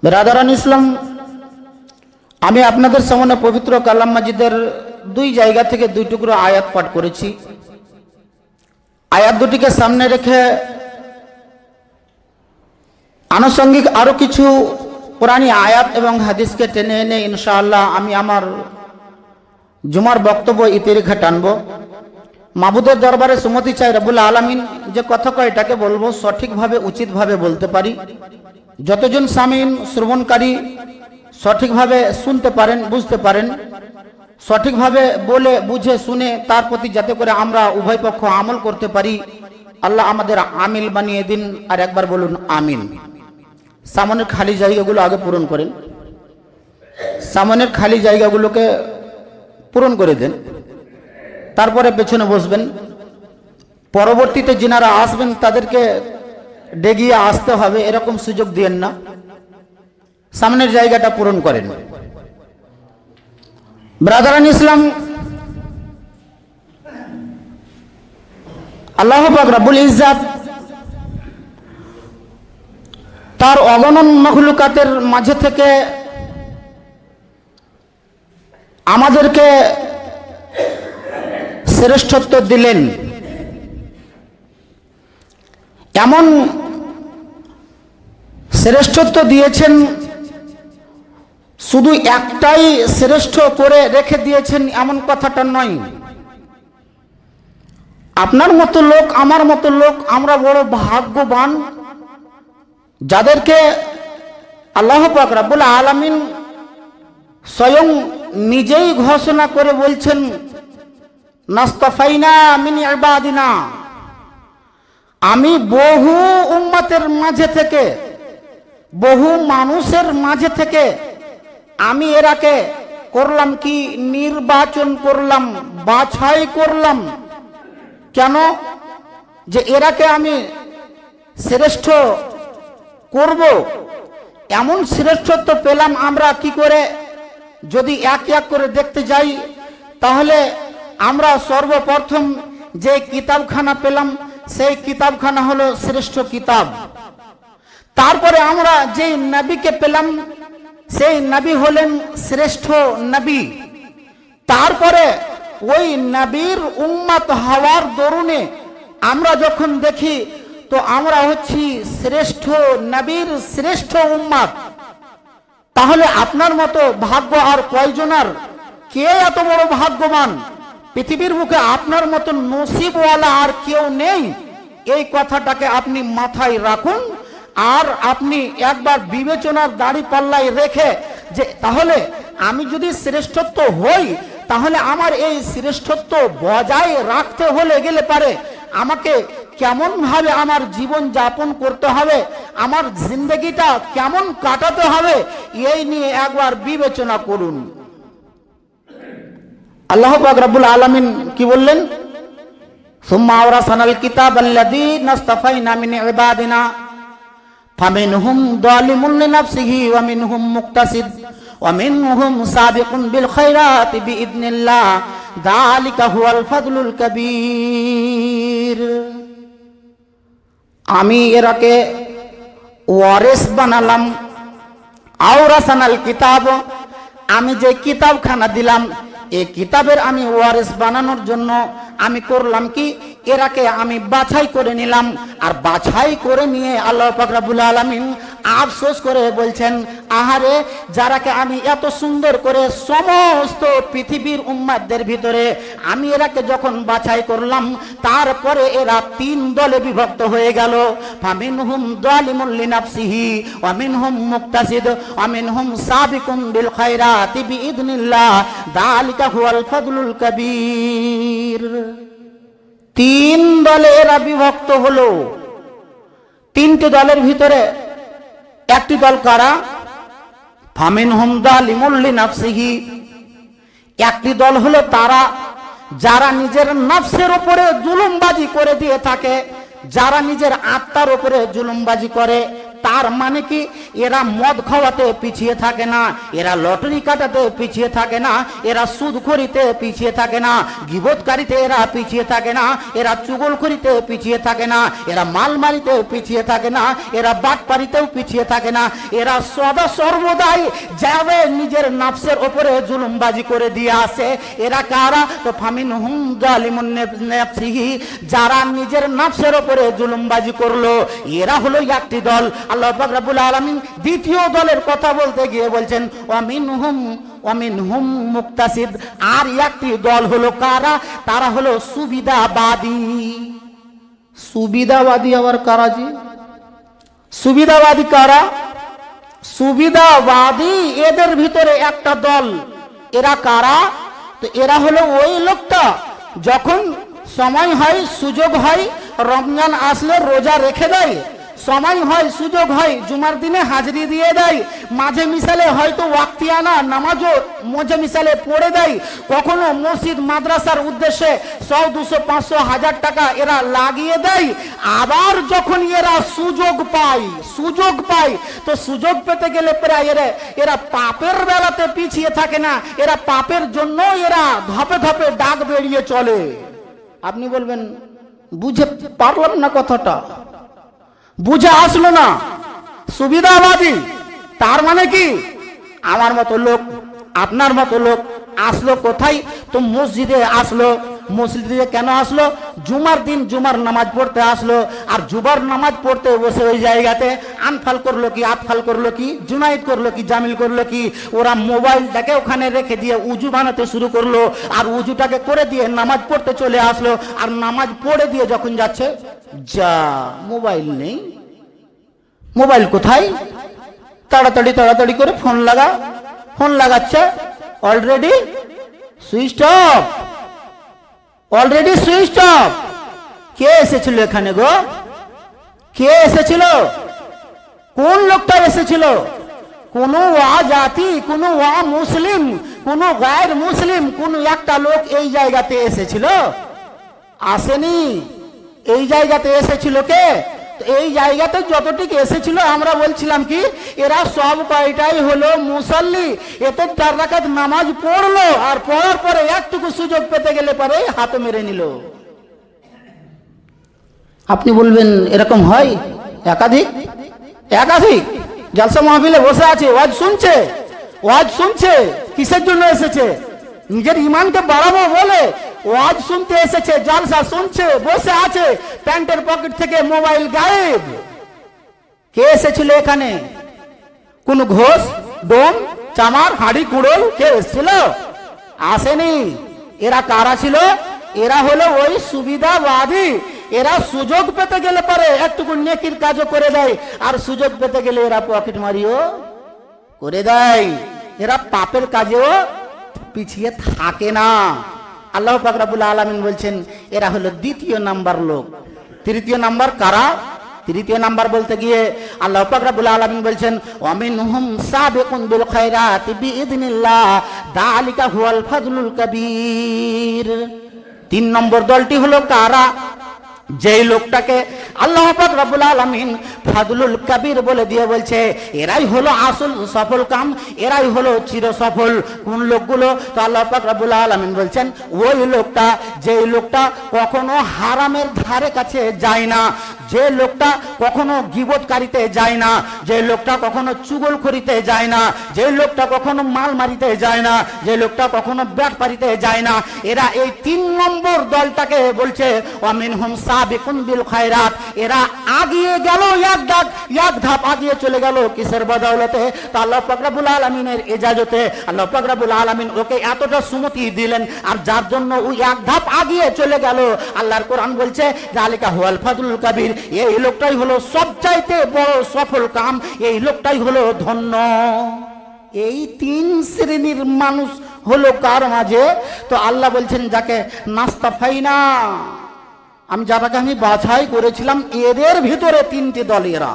বেরাদারান ইসলাম, আমি আপনাদের সামনে পবিত্র কালাম মাজিদের দুই জায়গা থেকে দুই টুকরো আয়াত পাঠ করেছি। আয়াত দুটিকে সামনে রেখে আনুষঙ্গিক আরো কিছু পুরানি আয়াত এবং হাদিসকে টেনে এনে ইনশাআল্লাহ আমি আমার জুমার বক্তব্য ইতিরেখা টানব। মাবুদের দরবারে সুমতি চাই রব্বুল আলামিন যে কথা কয় এটাকে বলবো সঠিকভাবে উচিতভাবে বলতে পারি। যতজন সামিন শ্রবণকারী সঠিকভাবে শুনতে পারেন, বুঝতে পারেন, সঠিকভাবে বলে বুঝে শুনে তার প্রতি যাতে করে আমরা উভয় পক্ষ আমল করতে পারি, আল্লাহ আমাদের আমিল বানিয়ে দিন। আর একবার বলুন আমিন। সামনের খালি জায়গাগুলো আগে পূরণ করেন, সামনের খালি জায়গাগুলোকে পূরণ করে দেন, তারপরে পেছনে বসবেন। পরবর্তীতে যিনারা আসবেন তাদেরকে ডেগিয়ে আসতে হবে এরকম সুযোগ দিয়েন না, সামনের জায়গাটা পূরণ করেন। ব্রাদারান ইসলাম, আল্লাহ পাক রব্বুল ইজ্জাত তার অগণন মখলুকাতের মাঝে থেকে আমাদেরকে শ্রেষ্ঠত্ব দিলেন। এমন শ্রেষ্ঠত্ব দিয়েছেন, শুধু একটাই শ্রেষ্ঠ করে রেখে দিয়েছেন এমন কথাটা নয়। আপনার মতো লোক, আমার মতো লোক, আমরা বড় ভাগ্যবান যাদেরকে আল্লাহ পাক রব্বুল আলামিন স্বয়ং নিজেই ঘোষণা করে বলছেন নাস্তাফাইনা মিন ইবাদিনা, আমি বহু উম্মতের মাঝে থেকে, বহু মানুষের মাঝে থেকে আমি এরাকে করলাম কি, নির্বাচন করলাম, বাছাই করলাম। কেন? যে এরাকে আমি শ্রেষ্ঠ করব। এমন শ্রেষ্ঠত্ব পেলাম আমরা কি করে? যদি এক এক করে দেখতে যাই তাহলে আমরা সর্বপ্রথম যে কিতাবখানা পেলাম সেই কিতাবখানা হলো শ্রেষ্ঠ কিতাব। তারপরে আমরা যে নবীকে পেলাম সেই নবী হলেন শ্রেষ্ঠ নবী। তারপরে ওই নবীর উম্মত হওয়ার দরুনে আমরা যখন দেখি তো আমরা হচ্ছি শ্রেষ্ঠ নবীর শ্রেষ্ঠ উম্মত। তাহলে আপনার মতো ভাগ্য আর কয়জনার? কে এত বড় ভাগ্যবান? পৃথিবীর মুখে আপনার মতো নসিবওয়ালা আর কেউ নেই। এই কথাটাকে আপনি মাথায় রাখুন। আর আপনি একবার বিবেচনার দাড়ি পাল্লায় রেখে যে তাহলে আমি যদি শ্রেষ্ঠত্ব হই তাহলে আমার এই শ্রেষ্ঠত্ব বজায় রাখতে হলে গেলে পারে আমাকে কেমন ভাবে আমার জীবন যাপন করতে হবে, আমার জিন্দগিটা কেমন কাটাতে হবে, এই নিয়ে একবার বিবেচনা করুন। আল্লাহ পাক রব্বুল আলামিন কি বললেন? সুম্মা আওরাসানাল কিতাবাল্লাযী নাস্তাফাইনা মিন ইবাদিনা ফামিনহুম যালিমুন লিনাফসিহি ওয়া মিনহুম মুকতাসিদ ওয়া মিনহুম সাবিকুন বিল খায়রাতি বিইذنিল্লাহ যালিকা হুয়াল ফাদলুল কাবীর। আমি এরাকে ওয়ারিস বানালাম। আওরাসানাল কিতাব, আমি যে কিতাবখানা দিলাম এই কিতাবের আমি ওয়ারিস বানানোর জন্য আমি করলাম কি, এরাকে আমি বাছাই করে নিলাম। আর বাছাই করে নিয়ে আল্লাহ পাক রব্বুল আলামিন আফসোস করে বলছেন, আহারে যারাকে আমি এত সুন্দর করে সমস্ত পৃথিবীর উম্মাতদের ভিতরে আমি এরাকে যখন বাছাই করলাম তারপরে এরা তিন দলে বিভক্ত হয়ে গেল। ফামিনহুম যালিমুন লিনাফসিহি ওয়া মিনহুম মুকতাসিদ ওয়া মিনহুম সাবিকুন বিল খায়রাতি বিইذনিল্লাহ যালিকা হুয়াল ফাদলুল কাবীর। তিন দলে এরা বিভক্ত হলো। তিনটি দলের ভিতরে একটি দল কারা? ফামিনহুম যালিমুন লিনাফসিহি, একটি দল হলো তারা যারা নিজের নফসের উপরে জুলুমবাজি করে দিয়ে থাকে, যারা নিজের আত্মার উপরে জুলুমবাজি করে তার মানে কি এরা মদ খাওয়াতে পিছিয়ে থাকে না, এরা লটারি কাটাতে পিছিয়ে থাকে না, এরা সুদখোরিতে পিছিয়ে থাকে না, গীবতকারীতে এরা পিছিয়ে থাকে না, এরা চুগলখড়িতে পিছিয়ে থাকে না, এরা মালমারিতে পিছিয়ে থাকে না, এরা বাটপারিতেও পিছিয়ে থাকে না, এরা সদা সর্বদাই যাবে নিজের নাফসের ওপরে জুলুমবাজি করে দিয়ে আসে। এরা কারা? তো ফামিনহুম জালিমুন নাফসিহি, যারা নিজের নাফসের ওপরে জুলুমবাজি করলো, এরা হলো একটি দল। আল্লাহ পাক রব্বুল আলামিন দ্বিতীয় দলের কথা বলতে গিয়ে বলছেন ওয়ামিনহুম মুক্তাসিদ, আর একটি দল হলো কারা? তারা হলো সুবিধাবাদী। সুবিধাবাদী আবার কারা জি? সুবিধাবাদী কারা? সুবিধাবাদী এদের ভিতরে একটা দল। এরা কারা? তো এরা হলো ওই লোকটা যখন সময় হয়, সুযোগ হয়, রমজান আসলে রোজা রেখে দেয়, সময় হয়, সুযোগ হয়, জুমার দিনে হাজরি দিয়ে দেয়, মাঝে মিশালে হয়তো ওয়াক্তিয়ানা নামাজও মাঝে মিশালে পড়ে দেয়, কখনো মসজিদ মাদ্রাসার উদ্দেশ্যে 100, 200, 500, 1000 টাকা এরা লাগিয়ে দেয়। আবার যখন এরা সুযোগ পায় তো সুযোগ পেতে গেলে প্রায় এরা পাপের বেলাতে পিছিয়ে থাকে না, এরা পাপের জন্য এরা ধপে ধপে ডাক বেরিয়ে চলে। আপনি বলবেন বুঝে পারলাম না, কথাটা বুঝে আসলো না। সুবিধাবাদী তার মানে কি? আমার মতো লোক, আপনার মতো লোক আসলো কোথায়? তো মসজিদে আসলো। মসজিদে কেন আসলো? জুমার দিন জুমার নামাজ পড়তে আসলো। আর জুমার নামাজ পড়তে বসে ওই জায়গাতে আনফাল করলো কি, আতফাল করলো কি, জুনাইদ করলো কি, জামিল করলো কি, ওরা মোবাইলটাকে ওখানে রেখে দিয়ে উজু বানাতে শুরু করলো। আর উজুটাকে করে দিয়ে নামাজ পড়তে চলে আসলো। আর নামাজ পড়ে দিয়ে যখন যাচ্ছে, যা মোবাইল নেই। মোবাইল কোথায়? তাড়াতাড়ি করে ফোন লাগাচ্ছে, অলরেডি সুইচ অফ। কে এসেছিল এখানে গো? কে এসেছিল? কোন লোকটা এসেছিল? কোন ওয়া জাতি, কোন ওয়া মুসলিম, কোন গায়ের মুসলিম, কোন একটা লোক এই জায়গাতে এসেছিল? আসেনি। এই জায়গাতে এসেছিল কে? এই জায়গাতে যতটুকু এসেছিল আমরা বলছিলাম কি এরা সব কয়টাই হলো মুসল্লি। এতে 4 রাকাত নামাজ পড়লো, আর পড়ার পরে একটুকু সুযোগ পেতে গেলে পরে হাত মেরে নিল। আপনি বলবেন এরকম হয়? একাধিক জালসা মাহফিলে বসে আছে, ওয়াজ শুনছে। কিসের জন্য এসেছে? নিজের ইমানকে বাড়াবো বলে ওয়াজ শুনতে এসেছে, জালসা শুনছে, বসে আছে, প্যান্টের পকেট থেকে মোবাইল গায়েব। কে এসেছিল এখানে? কোন ঘোষ, ডোম, চামার, হাঁড়ি কুড়োল কে এসেছিল? আসেনি। এরা কারা ছিল? এরা হলো ওই সুবিধাবাদী। এরা সুযোগ পেতে গেলে পারে একটুকু নেকির কাজও করে দেয়, আর সুযোগ পেতে গেলে এরা পকেট মারিও করে দেয়। এরা পাপের কাজেও পিছিয়ে থাকে না। আল্লাহ পাক রব্বুল আলামিন বলছেন এরা হলো দ্বিতীয় নাম্বার লোক। তৃতীয় নাম্বার কারা? তৃতীয় নাম্বার বলতে গিয়ে আল্লাহ পাক রব্বুল আলামিন বলছেন ওয়ামিনহুম সাবিকুন বিল খায়রাতি বিইذنিল্লাহ যালিকা হুয়াল ফাদলুল কাবীর। 3 নম্বর দলটি হলো কারা? যেই লোকটাকে আল্লাহ পাক রব্বুল আলামিন ফাদলুল কাবীর বলে দিয়ে বলছে এরাই হলো আসল সফল কাম, এরাই হলো চির সফল। কোন লোকগুলো? তো আল্লাহ পাক রব্বুল আলামিন বলছেন ওই লোকটা, যেই লোকটা কখনো হারামের ধারে কাছে যায় না, যে লোকটা কখনো গীবতকারীতে যায় না, যে লোকটা কখনো চুগলখড়িতে যায় না, যে লোকটা কখনো মাল মারিতে যায় না, যে লোকটা কখনো ব্যাটপারিতে যায় না। এরা এই 3 নম্বর দলটাকে বলছে ওয়ামিনহুম সাবিকুন বিল খায়রাত। এরা আগিয়ে গেল, এক ধাপ আগিয়ে চলে গেল। কিসের বদৌলতে? তা আল্লাহ পাক রব্বুল আলামিনের ইজাজতে আল্লাহ পাক রব্বুল আলামিন ওকে এতটা সুমতি দিলেন, আর যার জন্য ওই এক ধাপ আগিয়ে চলে গেল। আল্লাহর কোরআন বলছে যালিকা হুয়াল ফাদলুল কাবীর। এই লোকটাই হলো সবচাইতে বড় সফল কাম, এই লোকটাই হলো ধন্য। এই 3 শ্রেণীর মানুষ হলো কার মাঝে? তো আল্লাহ বলছেন যাকে নাস্তাফাইনা, যাটাকে আমি বাছাই করেছিলাম, এদের ভিতরে 3টি দল এরা।